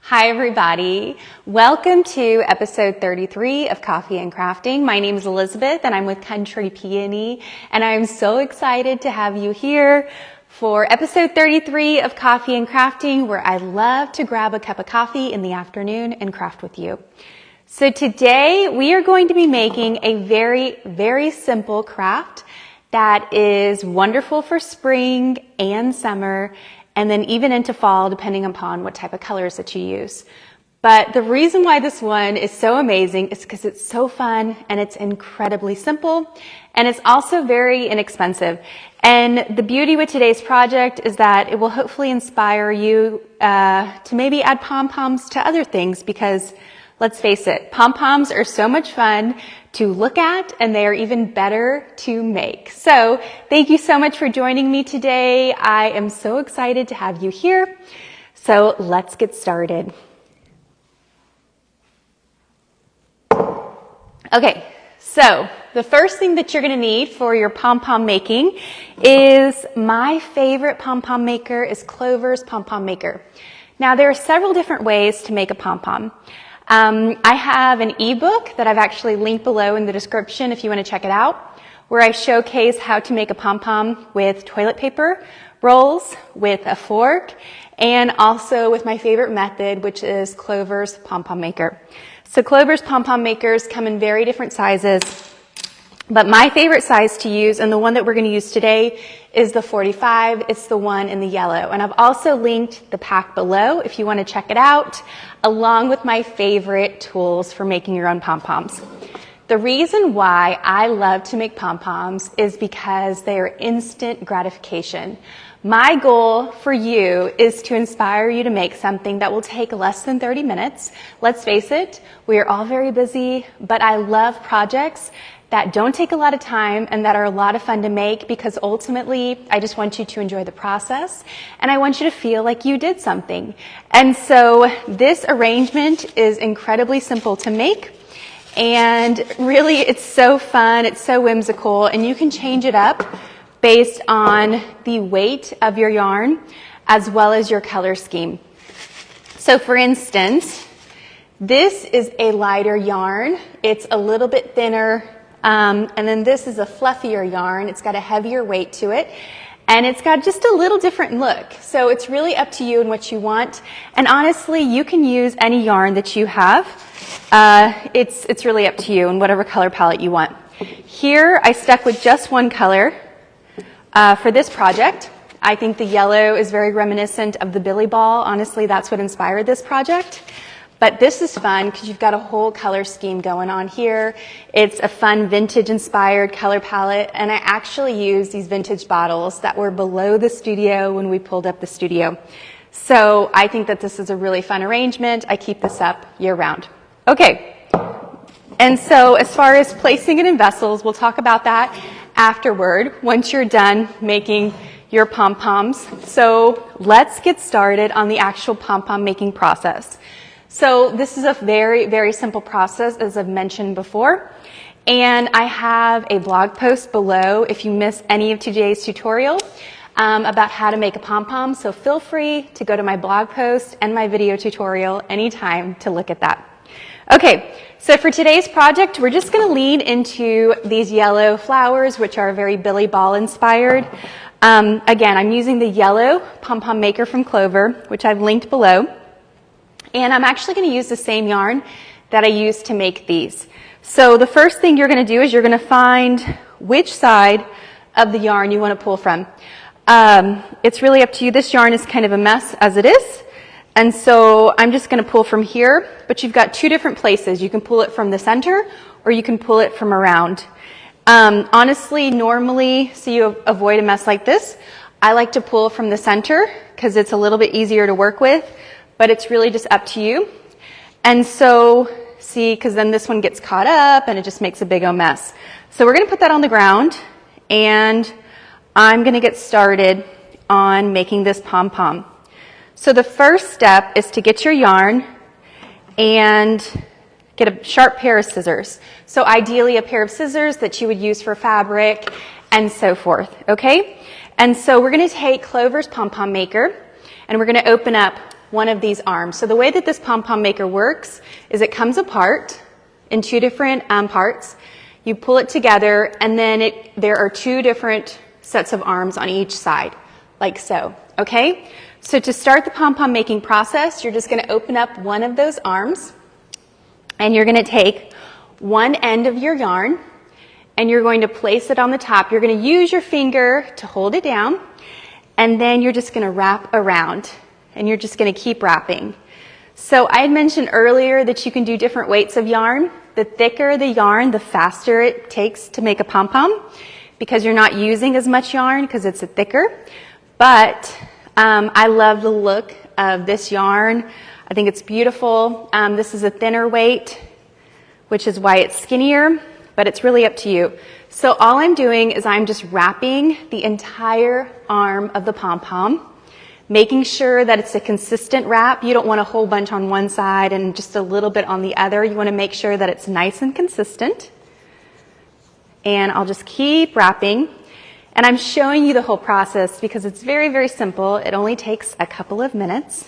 Hi everybody. Welcome to episode 33 of Coffee and Crafting. My name is Elizabeth and I'm with Country Peony, and I'm so excited to have you here for episode 33 of Coffee and Crafting, where I love to grab a cup of coffee in the afternoon and craft with you. So today we are going to be making a very simple craft that is wonderful for spring and summer, and then even into fall, depending upon what type of colors that you use. But the reason why this one is so amazing is because it's so fun and it's incredibly simple, and it's also very inexpensive. And the beauty with today's project is that it will hopefully inspire you to maybe add pom-poms to other things, because let's face it, pom-poms are so much fun to look at, and they are even better to make. So thank you so much for joining me today. I am so excited to have you here. So let's get started. Okay, so the first thing that you're going to need for your pom-pom making is my favorite pom-pom maker is Clover's pom-pom maker. Now there are several different ways to make a pom-pom. I have an ebook that I've actually linked below in the description if you want to check it out, where I showcase how to make a pom-pom with toilet paper rolls, with a fork, and also with my favorite method, which is Clover's pom-pom maker. So Clover's pom-pom makers come in very different sizes, but my favorite size to use, and the one that we're going to use today, is the 45. It's the one in the yellow. And I've also linked the pack below if you want to check it out, along with my favorite tools for making your own pom-poms. The reason why I love to make pom-poms is because they are instant gratification. My goal for you is to inspire you to make something that will take less than 30 minutes. Let's face it, we are all very busy, but I love projects that don't take a lot of time and that are a lot of fun to make, because ultimately I just want you to enjoy the process and I want you to feel like you did something. And so this arrangement is incredibly simple to make, and really it's so fun, it's so whimsical, and you can change it up based on the weight of your yarn as well as your color scheme. So for instance, this is a lighter yarn. It's a little bit thinner. And then this is a fluffier yarn. It's got a heavier weight to it, and it's got just a little different look. So it's really up to you and what you want. And honestly, you can use any yarn that you have. It's really up to you and whatever color palette you want. Here, I stuck with just one color for this project. I think the yellow is very reminiscent of the Billy Ball. Honestly, that's what inspired this project. But this is fun because you've got a whole color scheme going on here. It's a fun vintage-inspired color palette, and I actually used these vintage bottles that were below the studio when we pulled up the studio. So I think that this is a really fun arrangement. I keep this up year-round. Okay, and so as far as placing it in vessels, we'll talk about that afterward once you're done making your pom-poms. So let's get started on the actual pom-pom making process. So this is a very simple process, as I've mentioned before. And I have a blog post below if you miss any of today's tutorial about how to make a pom-pom. So feel free to go to my blog post and my video tutorial anytime to look at that. Okay, so for today's project, we're just going to lead into these yellow flowers, which are very Billy Ball inspired. Again, I'm using the yellow pom-pom maker from Clover, which I've linked below. And I'm actually going to use the same yarn that I used to make these. So the first thing you're going to do is you're going to find which side of the yarn you want to pull from. It's really up to you. This yarn is kind of a mess as it is. And so I'm just going to pull from here, but you've got two different places. You can pull it from the center or you can pull it from around. Honestly, normally, so you avoid a mess like this, I like to pull from the center because it's a little bit easier to work with. But it's really just up to you. And so, see, because then this one gets caught up and it just makes a big old mess. So we're going to put that on the ground, and I'm going to get started on making this pom-pom. So the first step is to get your yarn and get a sharp pair of scissors. So ideally a pair of scissors that you would use for fabric and so forth, okay? And so we're going to take Clover's pom-pom maker, and we're going to open up one of these arms. So the way that this pom-pom maker works is it comes apart in two different parts. You pull it together, and then there are two different sets of arms on each side, like so, okay? So to start the pom-pom making process, you're just gonna open up one of those arms, and you're gonna take one end of your yarn, and you're going to place it on the top. You're gonna use your finger to hold it down, and then you're just gonna wrap around, and you're just gonna keep wrapping. So I had mentioned earlier that you can do different weights of yarn. The thicker the yarn, the faster it takes to make a pom-pom because you're not using as much yarn because it's thicker. But I love the look of this yarn. I think it's beautiful. This is a thinner weight, which is why it's skinnier, but it's really up to you. So all I'm doing is I'm just wrapping the entire arm of the pom-pom, making sure that it's a consistent wrap. You don't want a whole bunch on one side and just a little bit on the other. You want to make sure that it's nice and consistent. And I'll just keep wrapping. And I'm showing you the whole process because it's very, very simple. It only takes a couple of minutes,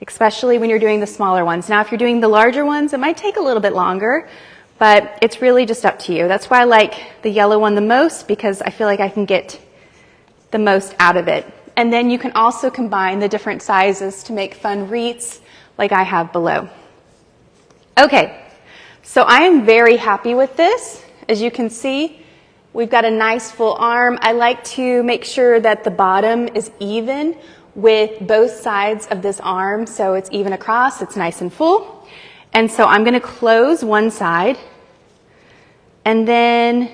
especially when you're doing the smaller ones. Now, if you're doing the larger ones, it might take a little bit longer, but it's really just up to you. That's why I like the yellow one the most, because I feel like I can get the most out of it. And then you can also combine the different sizes to make fun wreaths like I have below. Okay, so I am very happy with this. As you can see, we've got a nice full arm. I like to make sure that the bottom is even with both sides of this arm, so it's even across, it's nice and full. And so I'm going to close one side, and then I'm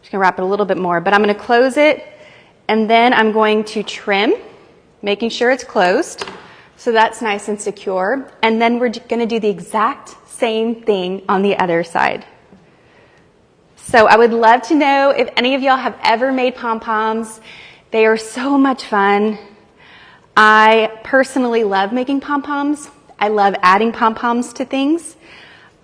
just going to wrap it a little bit more, but I'm going to close it. And then I'm going to trim, making sure it's closed, so that's nice and secure. And then we're going to do the exact same thing on the other side. So I would love to know if any of y'all have ever made pom-poms. They are so much fun. I personally love making pom-poms. I love adding pom-poms to things.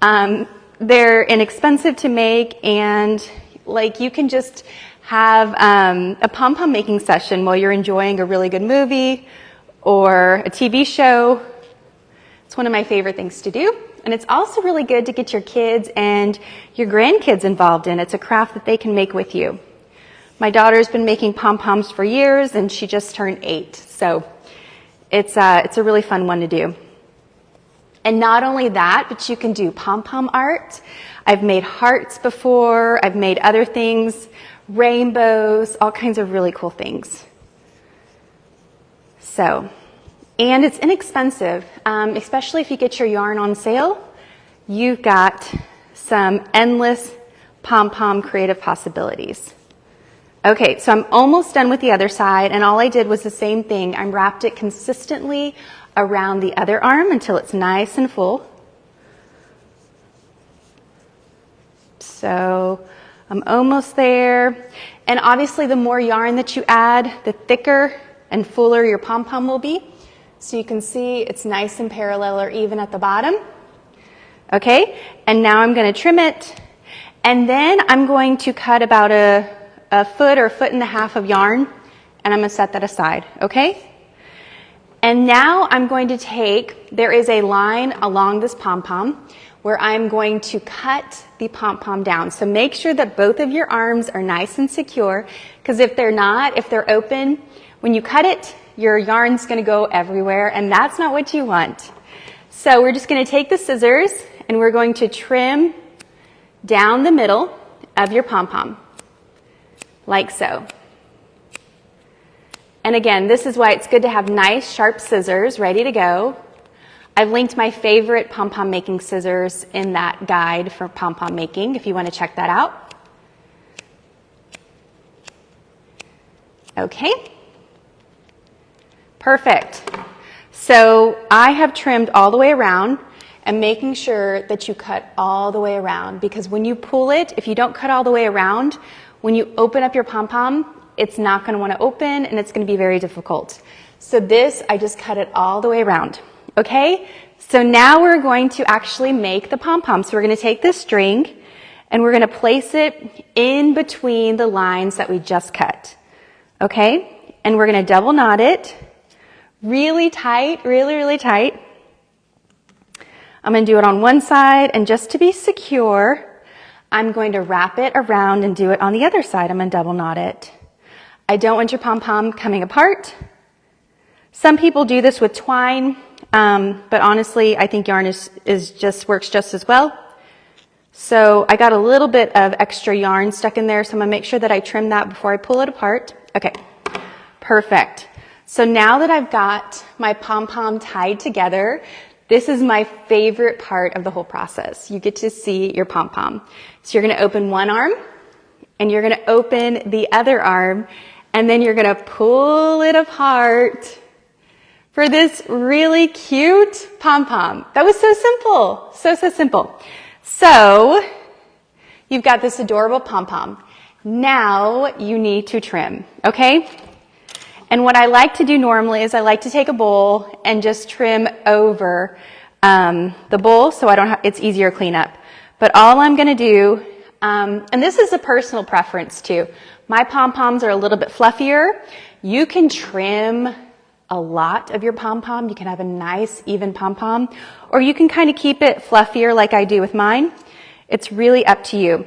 They're inexpensive to make, and like you can just have a pom-pom making session while you're enjoying a really good movie or a TV show. It's one of my favorite things to do. And it's also really good to get your kids and your grandkids involved in. It's a craft that they can make with you. My daughter's been making pom-poms for years, and she just turned 8. So it's a really fun one to do. And not only that, but you can do pom-pom art. I've made hearts before. I've made other things, rainbows, all kinds of really cool things. So, and it's inexpensive, especially if you get your yarn on sale. You've got some endless pom-pom creative possibilities. Okay, so I'm almost done with the other side, and all I did was the same thing. I wrapped it consistently around the other arm until it's nice and full. So I'm almost there. And obviously the more yarn that you add, the thicker and fuller your pom-pom will be. So you can see it's nice and parallel or even at the bottom. Okay, and now I'm going to trim it. And then I'm going to cut about a foot or a foot and a half of yarn, and I'm going to set that aside, okay? And now I'm going to take, there is a line along this pom-pom where I'm going to cut the pom-pom down. So make sure that both of your arms are nice and secure, because if they're not, if they're open, when you cut it, your yarn's going to go everywhere, and that's not what you want. So we're just going to take the scissors, and we're going to trim down the middle of your pom-pom, like so. And again, this is why it's good to have nice, sharp scissors ready to go. I've linked my favorite pom-pom making scissors in that guide for pom-pom making if you want to check that out. Okay. Perfect. So I have trimmed all the way around, and making sure that you cut all the way around, because when you pull it, if you don't cut all the way around, when you open up your pom-pom, it's not going to want to open, and it's going to be very difficult. So this, I just cut it all the way around. Okay, so now we're going to actually make the pom-pom. So we're going to take this string and we're going to place it in between the lines that we just cut. Okay, and we're going to double knot it really tight, really, really tight. I'm going to do it on one side, and just to be secure, I'm going to wrap it around and do it on the other side. I'm going to double knot it. I don't want your pom-pom coming apart. Some people do this with twine, but honestly, I think yarn works just as well. So I got a little bit of extra yarn stuck in there, so I'm going to make sure that I trim that before I pull it apart. Okay, perfect. So now that I've got my pom-pom tied together, this is my favorite part of the whole process. You get to see your pom-pom. So you're going to open one arm, and you're going to open the other arm, and then you're going to pull it apart for this really cute pom-pom. That was so simple. So simple. So you've got this adorable pom-pom. Now you need to trim, okay? And what I like to do normally is I like to take a bowl and just trim over the bowl so it's easier to clean up. But all I'm going to do, and this is a personal preference too. My pom-poms are a little bit fluffier. You can trim a lot of your pom-pom. You can have a nice even pom-pom, or you can kind of keep it fluffier like I do with mine. It's really up to you.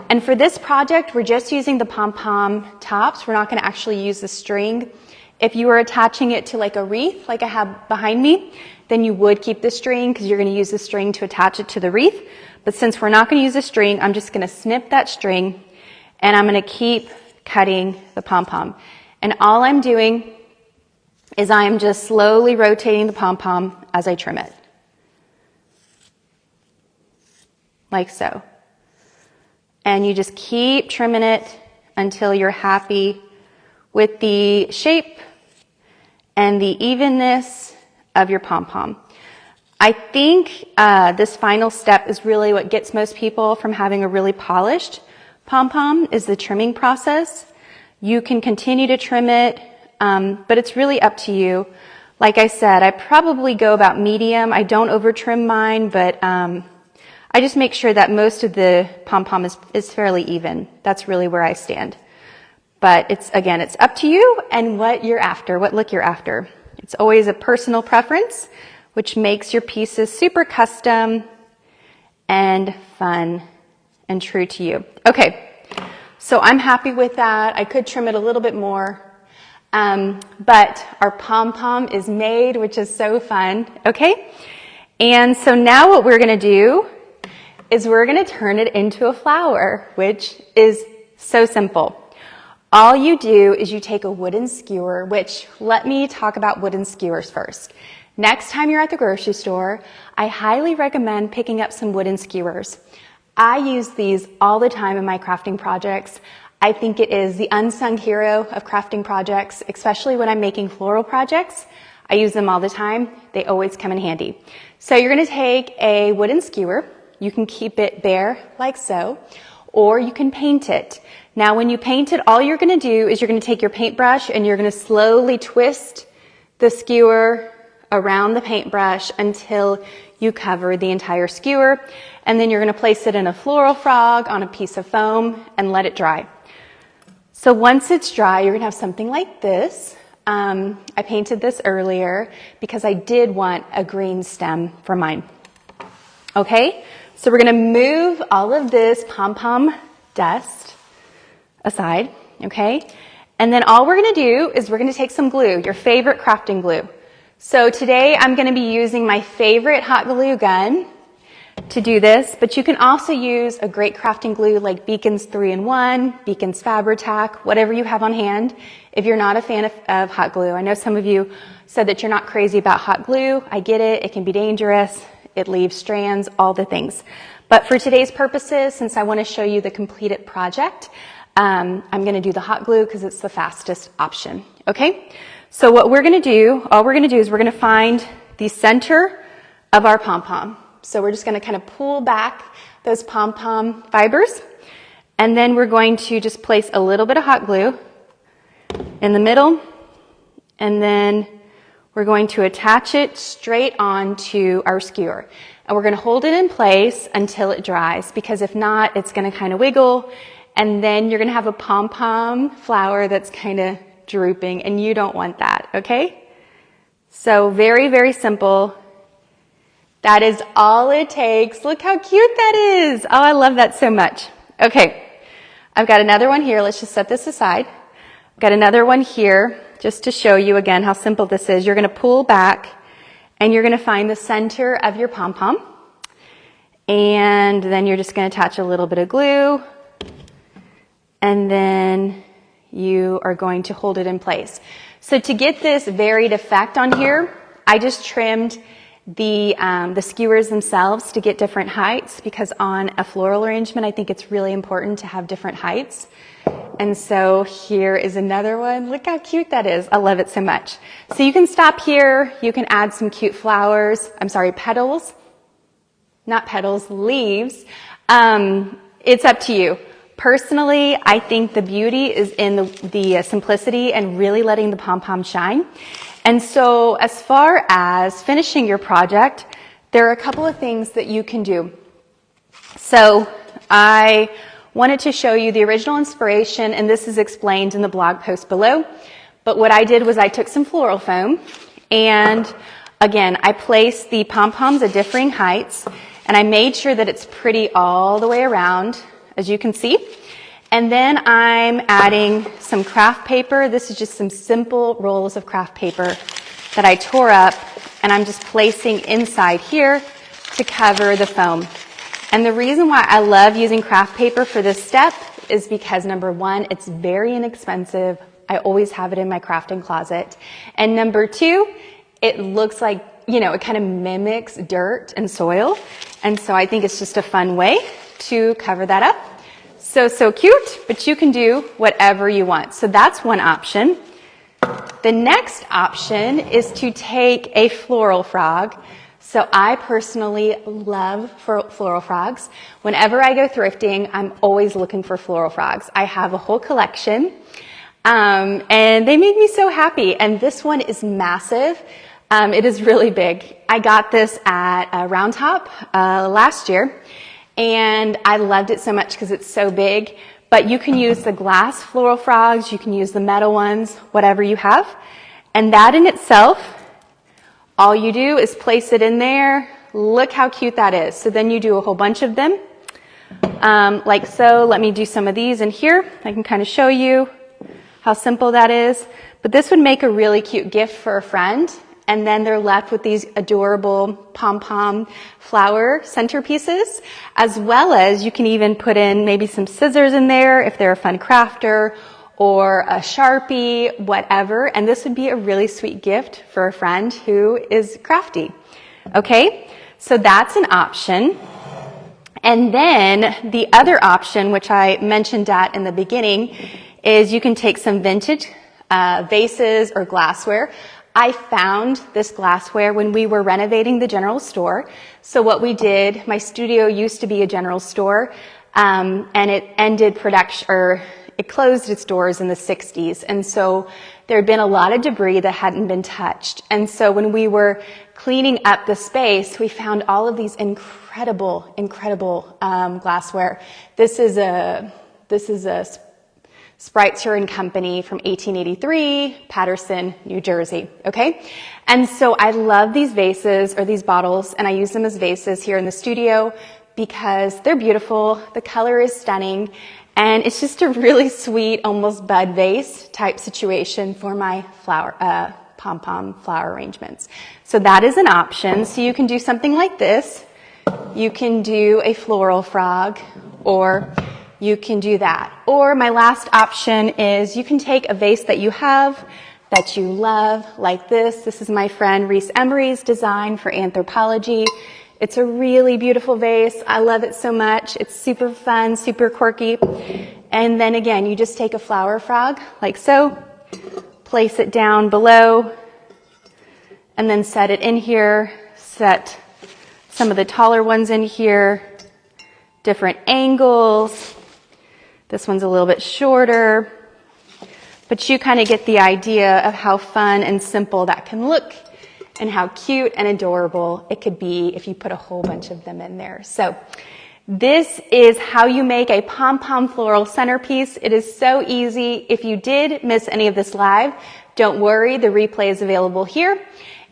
And for this project, we're just using the pom-pom tops. We're not going to actually use the string. If you were attaching it to like a wreath, like I have behind me, then you would keep the string because you're going to use the string to attach it to the wreath. But since we're not going to use the string, I'm just going to snip that string and I'm going to keep cutting the pom-pom. And all I'm doing is I am just slowly rotating the pom-pom as I trim it. Like so. And you just keep trimming it until you're happy with the shape and the evenness of your pom-pom. I think this final step is really what gets most people from having a really polished pom-pom is the trimming process. You can continue to trim it, but it's really up to you. Like I said, I probably go about medium. I don't over trim mine, but I just make sure that most of the pom-pom is fairly even. That's really where I stand. But it's up to you and what you're after, what look you're after. It's always a personal preference, which makes your pieces super custom and fun and true to you. Okay, so I'm happy with that. I could trim it a little bit more, but our pom-pom is made, which is so fun, okay? And so now what we're gonna do is we're gonna turn it into a flower, which is so simple. All you do is you take a wooden skewer, which let me talk about wooden skewers first. Next time you're at the grocery store, I highly recommend picking up some wooden skewers. I use these all the time in my crafting projects. I think it is the unsung hero of crafting projects, especially when I'm making floral projects. I use them all the time. They always come in handy. So you're going to take a wooden skewer. You can keep it bare like so, or you can paint it. Now, when you paint it, all you're going to do is you're going to take your paintbrush and you're going to slowly twist the skewer around the paintbrush until you cover the entire skewer. And then you're going to place it in a floral frog on a piece of foam and let it dry. So once it's dry, you're going to have something like this. I painted this earlier because I did want a green stem for mine. Okay, so we're going to move all of this pom-pom dust aside, okay? And then all we're going to do is we're going to take some glue, your favorite crafting glue. So today I'm going to be using my favorite hot glue gun to do this, but you can also use a great crafting glue like Beacon's 3-in-1, Beacon's Fabri-Tac, whatever you have on hand. If you're not a fan of hot glue, I know some of you said that you're not crazy about hot glue. I get it. It can be dangerous. It leaves strands, all the things. But for today's purposes, since I want to show you the completed project, I'm going to do the hot glue because it's the fastest option. Okay? So what we're going to do, all we're going to do is we're going to find the center of our pom-pom. So we're just going to kind of pull back those pom-pom fibers, and then we're going to just place a little bit of hot glue in the middle, and then we're going to attach it straight onto our skewer. And we're going to hold it in place until it dries, because if not, it's going to kind of wiggle, and then you're going to have a pom-pom flower that's kind of drooping, and you don't want that, okay? So very, very simple. That is all it takes. Look how cute that is. Oh, I love that so much. Okay, I've got another one here. Let's just set this aside. I've got another one here just to show you again how simple this is. You're going to pull back and you're going to find the center of your pom-pom. And then you're just going to attach a little bit of glue. And then you are going to hold it in place. So to get this varied effect on here, I just trimmed the skewers themselves to get different heights, because on a floral arrangement, I think it's really important to have different heights. And so here is another one. Look how cute that is. I love it so much. So you can stop here. You can add some cute flowers. I'm sorry, petals. Not petals, leaves. It's up to you. Personally, I think the beauty is in the simplicity and really letting the pom-pom shine. And so as far as finishing your project, there are a couple of things that you can do. So I wanted to show you the original inspiration, and this is explained in the blog post below. But what I did was I took some floral foam, and again, I placed the pom-poms at differing heights, and I made sure that it's pretty all the way around, as you can see. And then I'm adding some craft paper. This is just some simple rolls of craft paper that I tore up, and I'm just placing inside here to cover the foam. And the reason why I love using craft paper for this step is because, number one, it's very inexpensive. I always have it in my crafting closet. And number two, it looks like, it kind of mimics dirt and soil. And so I think it's just a fun way to cover that up. So cute, but you can do whatever you want. So that's one option. The next option is to take a floral frog. So I personally love floral frogs. Whenever I go thrifting, I'm always looking for floral frogs. I have a whole collection, and they make me so happy. And this one is massive. It is really big. I got this at Round Top last year, and I loved it so much because it's so big. But you can use the glass floral frogs, you can use the metal ones, whatever you have. And that in itself, all you do is place it in there. Look how cute that is. So then you do a whole bunch of them, like so. Let me do some of these in here. I can kind of show you how simple that is. But this would make a really cute gift for a friend. And then they're left with these adorable pom-pom flower centerpieces, as well as you can even put in maybe some scissors in there if they're a fun crafter, or a Sharpie, whatever. And this would be a really sweet gift for a friend who is crafty. Okay, so that's an option. And then the other option, which I mentioned at in the beginning, is you can take some vintage vases or glassware. I found this glassware when we were renovating the general store. So what we did, my studio used to be a general store, and it ended production, or it closed its doors in the 60s. And so there had been a lot of debris that hadn't been touched. And so when we were cleaning up the space, we found all of these incredible glassware. This is a Spritzer and Company from 1883, Paterson, New Jersey, okay? And so I love these vases or these bottles, and I use them as vases here in the studio because they're beautiful, the color is stunning, and it's just a really sweet, almost bud vase type situation for my flower, pom-pom flower arrangements. So that is an option. So you can do something like this. You can do a floral frog, or you can do that. Or my last option is you can take a vase that you have, that you love, like this. This is my friend Reese Emery's design for Anthropology. It's a really beautiful vase. I love it so much. It's super fun, super quirky. And then again, you just take a flower frog, like so, place it down below, and then set it in here, set some of the taller ones in here, different angles. This one's a little bit shorter, but you kind of get the idea of how fun and simple that can look and how cute and adorable it could be if you put a whole bunch of them in there. So this is how you make a pom-pom floral centerpiece. It is so easy. If you did miss any of this live, don't worry, the replay is available here.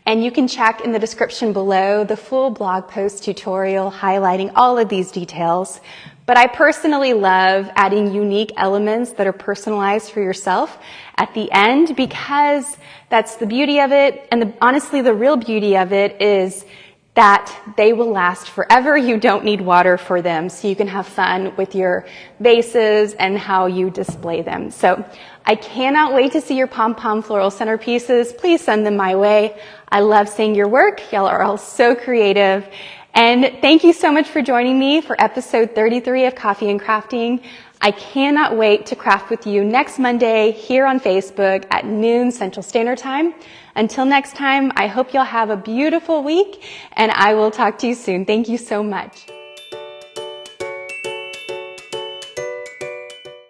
And you can check in the description below the full blog post tutorial highlighting all of these details. But I personally love adding unique elements that are personalized for yourself at the end, because that's the beauty of it. And honestly, the real beauty of it is that they will last forever. You don't need water for them, so you can have fun with your vases and how you display them. So I cannot wait to see your Pom Pom floral centerpieces. Please send them my way. I love seeing your work. Y'all are all so creative. And thank you so much for joining me for episode 33 of Coffee and Crafting. I cannot wait to craft with you next Monday here on Facebook at noon Central Standard Time. Until next time, I hope you'll have a beautiful week, and I will talk to you soon. Thank you so much.